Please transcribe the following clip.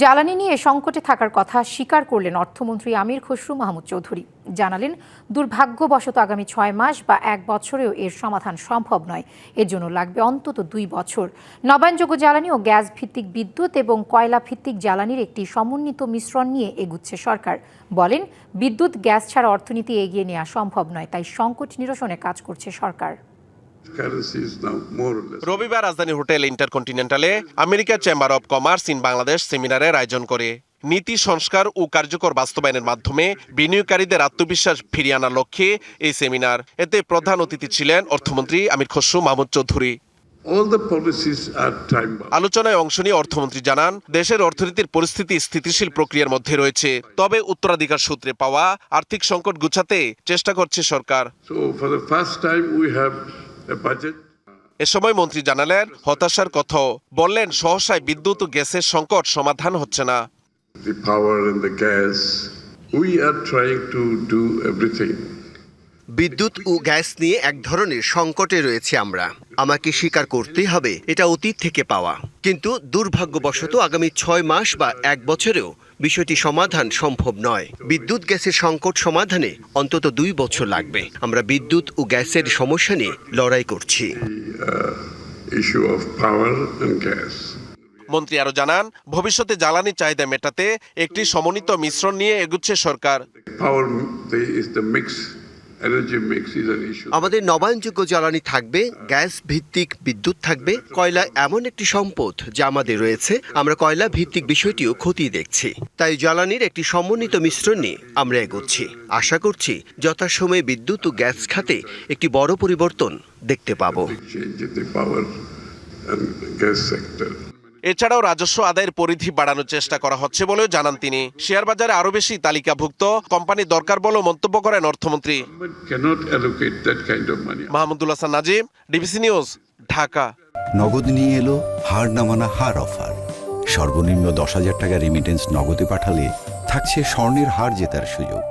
জ্বালানি নিয়ে সংকটে থাকার কথা স্বীকার করলেন অর্থমন্ত্রী আমির খসরু মাহমুদ চৌধুরী। জানালেন, দুর্ভাগ্যবশত আগামী 6 মাস বা 1 বছরেও এর সমাধান সম্ভব নয়। এর জন্য লাগবে অন্তত 2 বছর। নবায়নযোগ্য জ্বালানি ও গ্যাস ভিত্তিক বিদ্যুৎ এবং কয়লা ভিত্তিক জ্বালানির একটি সমন্বিত মিশ্রণ নিয়ে এগুচ্ছে সরকার। বলেন, বিদ্যুৎ গ্যাস ছাড়া অর্থনীতি এগিয়ে নেওয়া সম্ভব নয়, তাই সংকট নিরসনে কাজ করছে সরকার। রবিবার রাজধানী হোটেল ইন্টারকন্টিনেন্টালে আমেরিকার chamber of commerce in Bangladesh সেমিনারের আয়োজন করে নীতি সংস্কার ও কার্যকর বাস্তবায়নের মাধ্যমে বিনিয়োগকারীদের আত্মবিশ্বাস ফিরিয়ে আনার লক্ষ্যে এই সেমিনার। এতে প্রধান অতিথি ছিলেন অর্থমন্ত্রী আমির খসরু মাহমুদ চৌধুরী। আলোচনায় অংশ নিয়ে অর্থমন্ত্রী জানান, দেশের অর্থনীতির পরিস্থিতি স্থিতিশীল প্রক্রিয়ার মধ্যে রয়েছে, তবে উত্তরাধিকার সূত্রে পাওয়া আর্থিক সংকট গুছাতে চেষ্টা করছে সরকার। এ সময় মন্ত্রী জানালেন, হতাশার কথাও বললেন, সহসায় বিদ্যুৎ ও গ্যাসের সংকট সমাধান হচ্ছে না। বিদ্যুৎ ও গ্যাস নিয়ে এক ধরনের সংকটে রয়েছে আমরা। আমাকে স্বীকার করতেই হবে, এটা অতীত থেকে পাওয়া। কিন্তু দুর্ভাগ্যবশত আগামী 6 মাস বা 1 বছরেও বিষয়টি সমাধান সম্ভব নয়। বিদ্যুৎ গ্যাসের সংকট সমাধানে অন্তত 2 বছর লাগবে। আমরা বিদ্যুৎ ও গ্যাসের সমস্যা নিয়ে লড়াই করছি। মন্ত্রী আরো জানান, ভবিষ্যতে জ্বালানি চাহিদা মেটাতে একটি সমন্বিত মিশ্রণ নিয়ে এগুচ্ছে সরকার। আমাদের নবায়নযোগ্য জ্বালানি থাকবে, গ্যাস ভিত্তিক বিদ্যুৎ থাকবে। কয়লা এমন একটি সম্পদ যা আমাদের রয়েছে। আমরা কয়লা ভিত্তিক বিষয়টিও খতিয়ে দেখছি। তাই জ্বালানির একটি সমন্বিত মিশ্রণ নিয়ে আমরা এগোচ্ছি। আশা করছি যথাসময়ে বিদ্যুৎ ও গ্যাস খাতে একটি বড় পরিবর্তন দেখতে পাব। এছাড়াও রাজস্ব আদায়ের পরিধি বাড়ানোর চেষ্টা করা হচ্ছে বলেও জানান তিনি। শেয়ার বাজারে আরো বেশি তালিকাভুক্ত কোম্পানি দরকার বলেও মন্তব্য করেন অর্থমন্ত্রী। Mahmudul Hasan Nazim, DBC news, Dhaka. নগদ নিয়ে এলো হার না মানা হার অফার। সর্বনিম্ন 10,000 টাকা রেমিটেন্স নগদে পাঠালে থাকছে স্বর্ণের হার জেতার সুযোগ।